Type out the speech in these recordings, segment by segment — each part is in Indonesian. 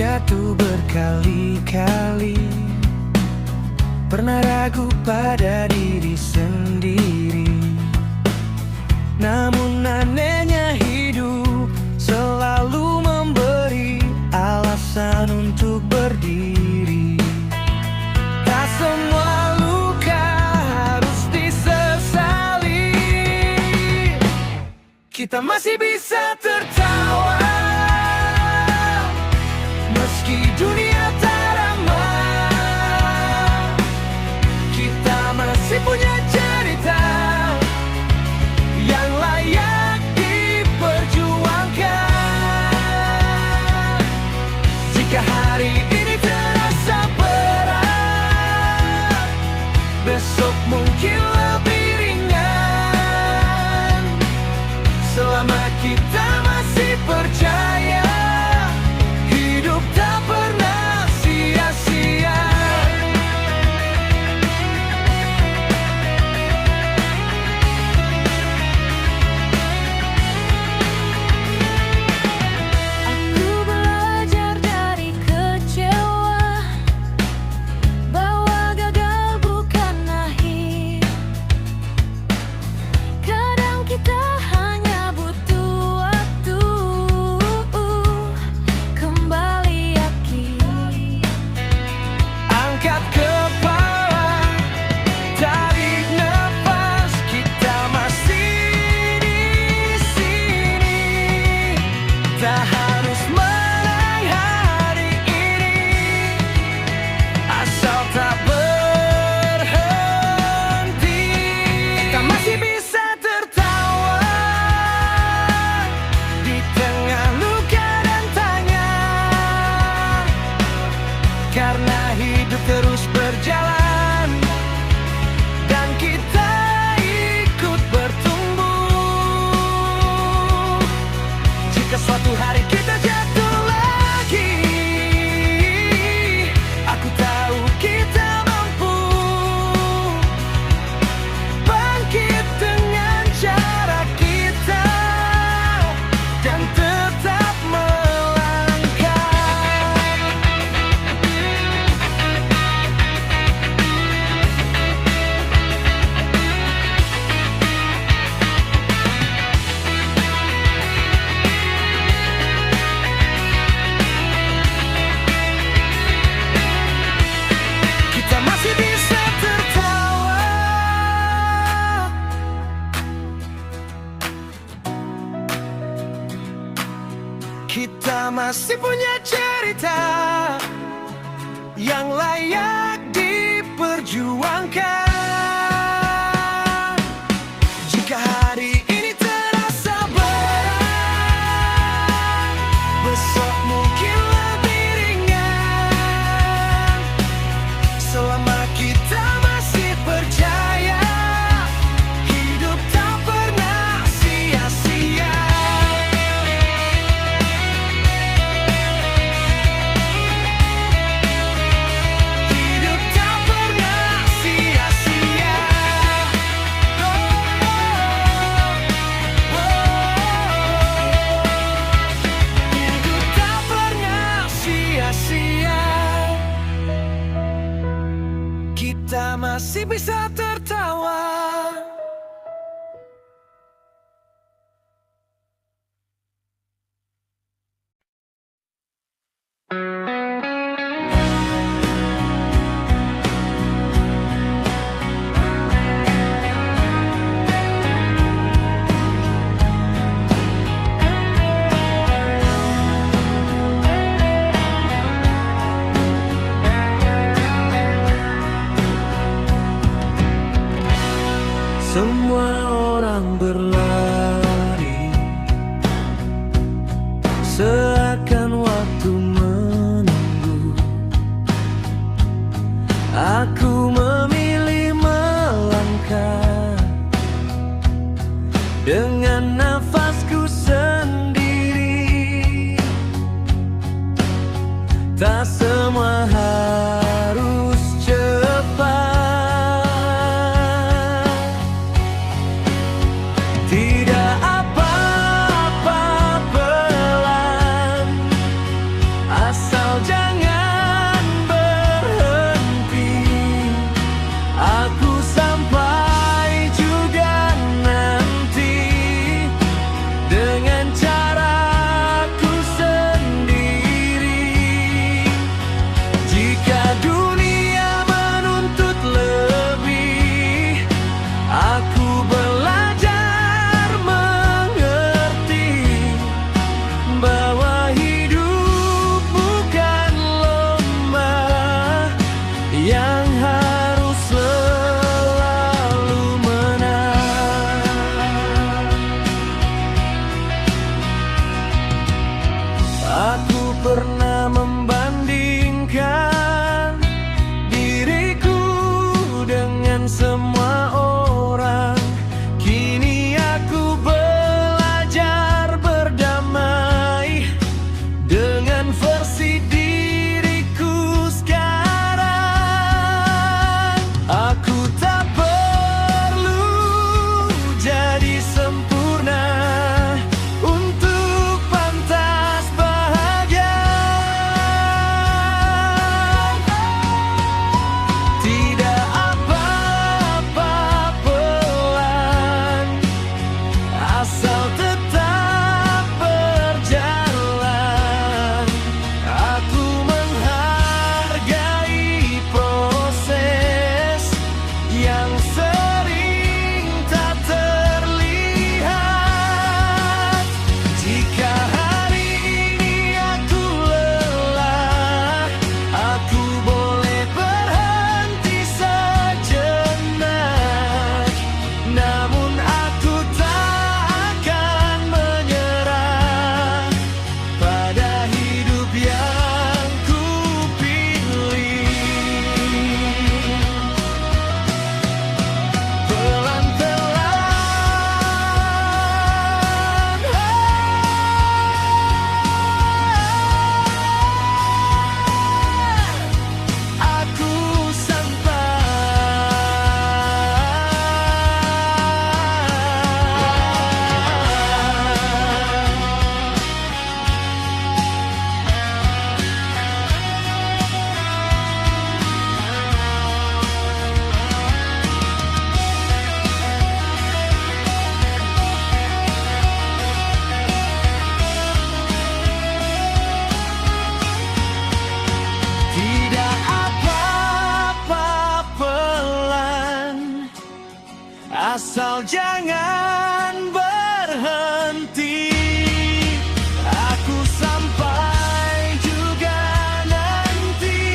jatuh berkali-kali, pernah ragu pada diri sendiri. Namun anehnya hidup selalu memberi alasan untuk berdiri. Tak semua luka harus disesali, kita masih bisa tertawa meski dunia tak ramah. Kita masih punya cerita yang layak diperjuangkan. Jika hari ini terasa berat, besok mungkin lebih ringan. Selama kita masih percaya, hidup tak pernah sia-sia. Aku belajar dari kecewa bahwa gagal bukan akhir. Kadang kita hanya butuh waktu kembali yakin. Angkat kepala, tarik nafas, kita masih di sini. Tak harus menang hari ini, asal tak berhenti. Kita masih bisa tertawa di tengah luka dan tanya, karena hidup terus berjalan dan kita ikut bertumbuh. Jika suatu hari kita jatuh lagi, aku tahu kita mampu bangkit dengan cara kita dan tetap melangkah. Kita masih bisa tertawa, kita masih punya cerita yang layak diperjuangkan. Jika hari ini terasa berat, besok mungkin lebih ringan. Selama kita masih percaya, hidup tak pernah sia-sia. Hidup tak pernah sia-sia. Hidup tak pernah sia-sia. Kita masih bisa tertawa. Semua orang berlari, seakan waktu menunggu. Aku memilih melangkah dengan nafasku sendiri. Tak semua harus cepat, tidak apa-apa pelan, asal Asal jangan berhenti. Aku sampai juga nanti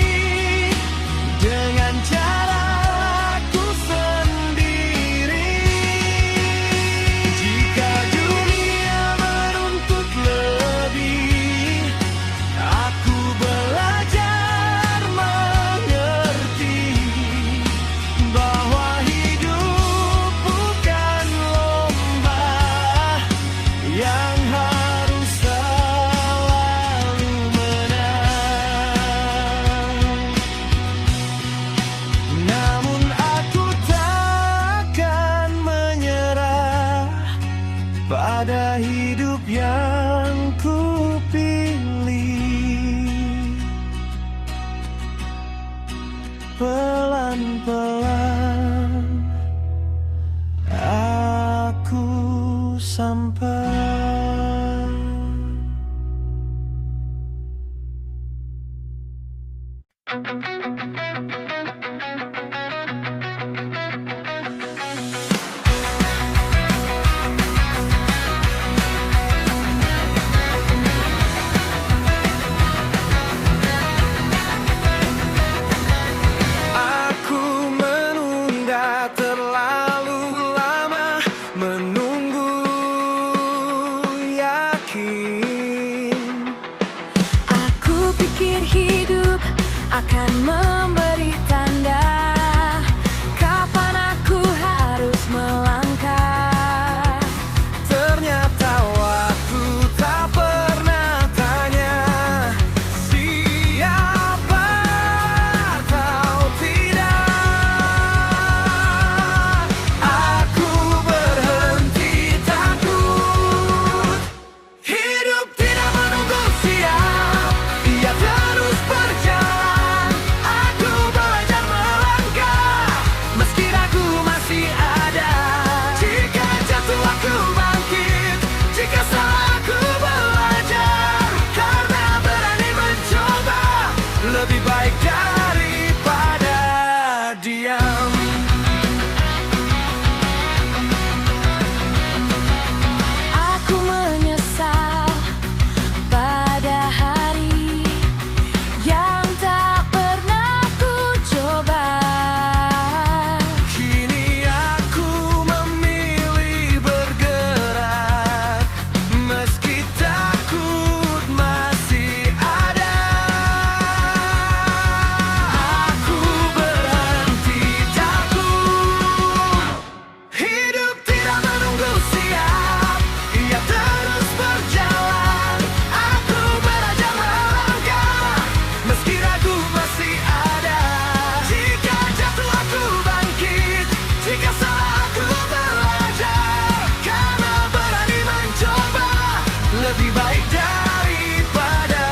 dengan caraku sendiri. Jika dunia menuntut lebih, aku belajar mengerti bahwa hidup bukan lomba yang harus selalu menang. Namun aku takkan menyerah pada hidup yang ku pilih. Pelan-pelan aku sampai. Aku menunda terlalu lama, menunggu yakin. Aku pikir hidup akan memberi tanda kapan aku harus melangkah. Ternyata waktu tak pernah tanya siapa atau tidak. Aku berhenti takut. Hidup tidak menunggu siap, ia terus berjalan. Aku belajar melangkah meski ragu masih ada. Jika jatuh aku bangkit, jika salah aku belajar. Karena berani mencoba lebih baik daripada diam. Aku menyesal pada hari yang tak pernah ku coba. Kini aku memilih bergerak meski takut masih ada. Aku berhenti takut. Hidup tidak menunggu siap, ia terus berjalan. Aku belajar melangkah meski ragu masih ada. Jika jatuh aku bangkit, jika salah aku belajar. Karena berani mencoba lebih baik daripada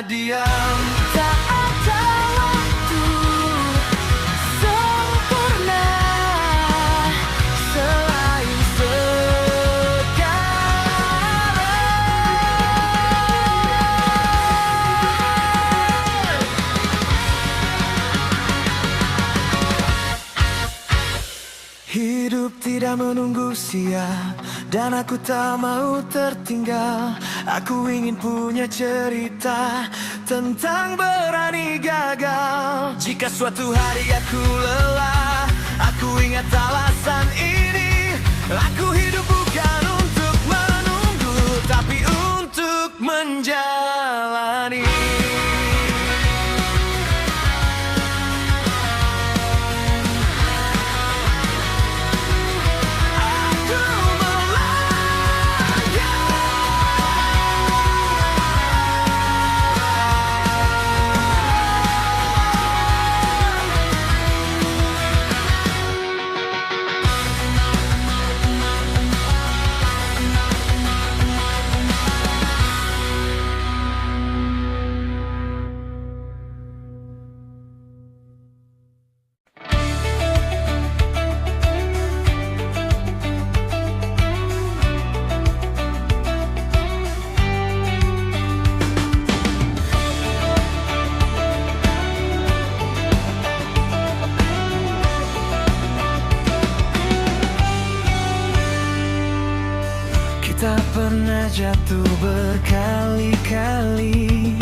diam. Tak ada waktu sempurna selain sekarang. Hidup tidak menunggu siap, dan aku tak mau tertinggal. Aku ingin punya cerita tentang berani gagal. Jika suatu hari aku lelah, aku ingat alasan ini. Aku hidup bukan untuk menunggu, tapi untuk menjalani. Aku melangkah. Kita pernah jatuh berkali-kali,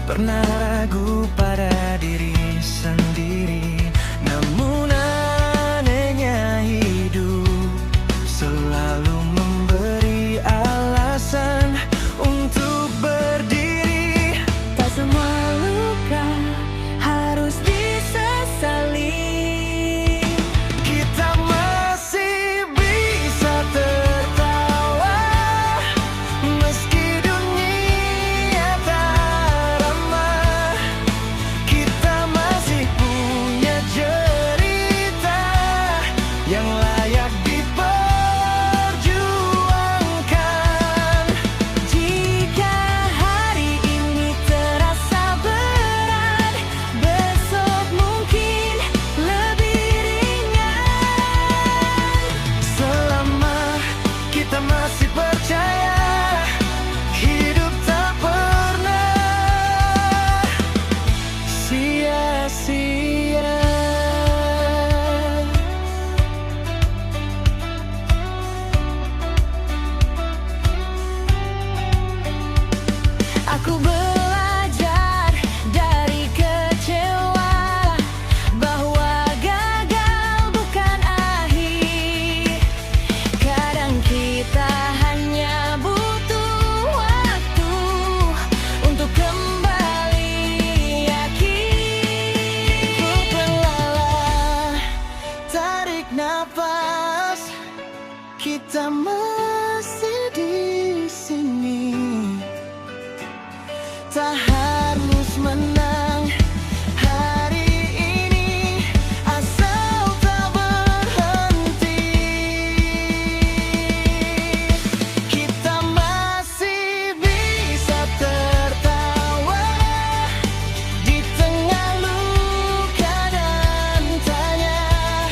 pernah ragu pada diri sendiri. Namun anehnya hidup selalu memberi alasan untuk berdiri. Tak semua luka harus disesali. Kita masih bisa tertawa meski dunia tak ramah. Kita masih punya cerita yang layak diperjuangkan. Jika hari ini terasa berat, besok mungkin lebih ringan. Selama kita masih percaya, hidup tak pernah sia-sia. Aku belajar dari kecewa bahwa gagal bukan akhir. Kadang kita hanya butuh waktu untuk kembali yakin. Berlalah, tarik nafas, kita masih di sini. Tak harus menang hari ini, asal tak berhenti. Kita masih bisa tertawa di tengah luka dan tanya,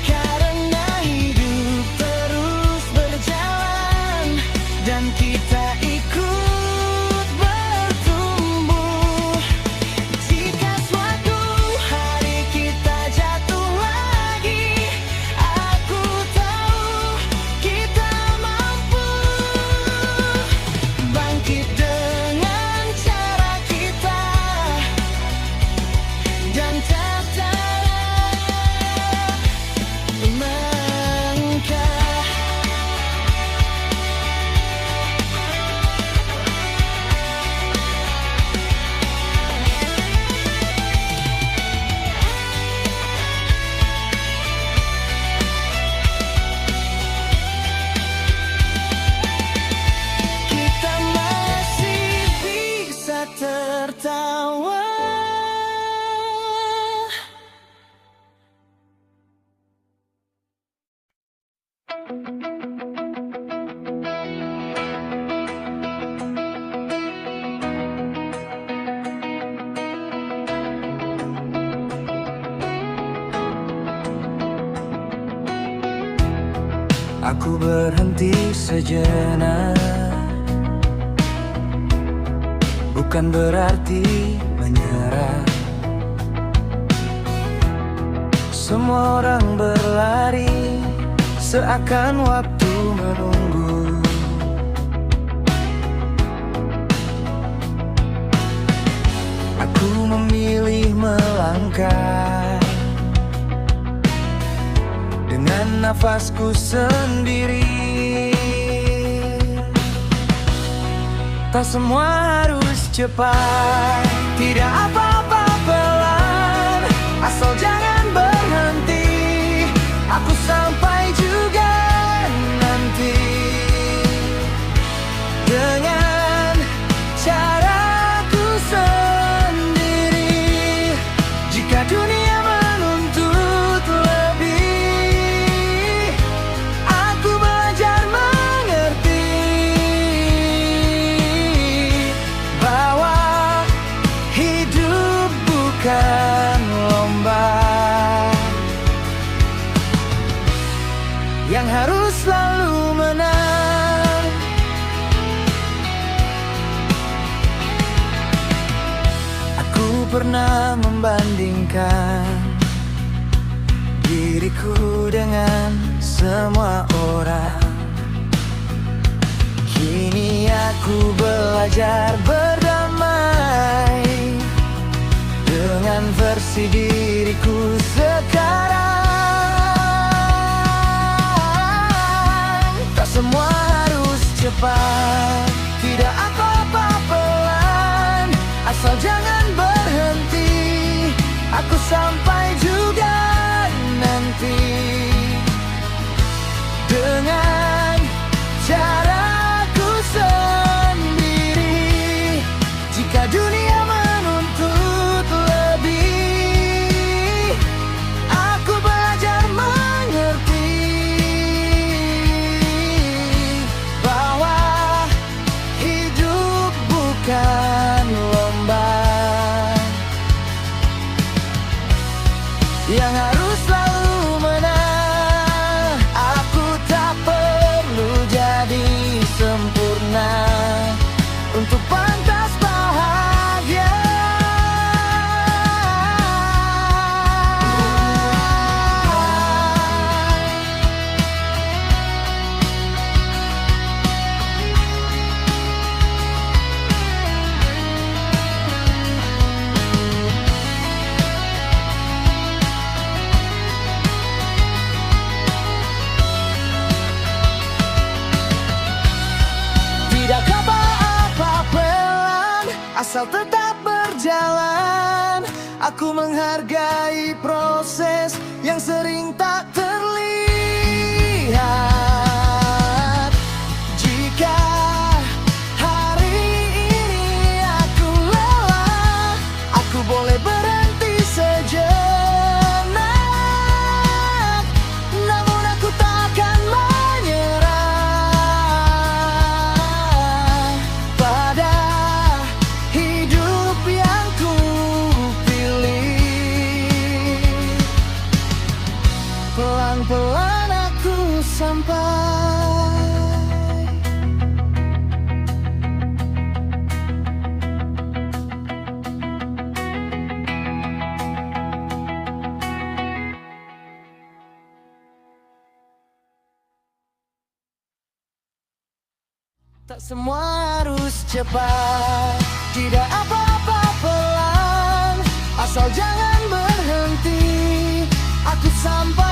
karena hidup terus berjalan dan kita ikut bertumbuh. Jika suatu hari kita jatuh lagi, aku tahu kita mampu bangkit dengan cara kita dan tetap melangkah. Kita masih bisa tertawa. Aku berhenti sejenak, bukan berarti menyerah. Semua orang berlari, seakan waktu menunggu. Aku memilih melangkah dengan nafasku sendiri. Tak semua harus cepat, tidak apa-apa pelan, asal jangan berhenti. Aku sampai juga nanti dengan caraku sendiri. Jika dunia menuntut lebih, aku belajar mengerti bahwa hidup bukan lomba yang harus selalu menang. Aku pernah membandingkan diriku dengan semua orang. aku belajar berdamai dengan versi diriku sekarang. Tak semua harus cepat, tidak apa-apa pelan, asal jangan berhenti. Aku sampai juga nanti dengan caraku sendiri. Jika dunia menuntut lebih, aku belajar mengerti bahwa hidup bukan lomba yang harus selalu menang. Aku tak perlu jadi sempurna untuk pantas bahagia. Tidak apa-apa pelan, asal tetap berjalan. Aku menghargai proses yang sering tak terlihat. Jika hari ini aku lelah, aku boleh berhenti sejenak. Namun aku takkan menyerah pada hidup yang ku pilih. Pelan-pelan aku sampai. Tak semua harus cepat, tidak apa-apa pelan, asal jangan berhenti. Aku sampai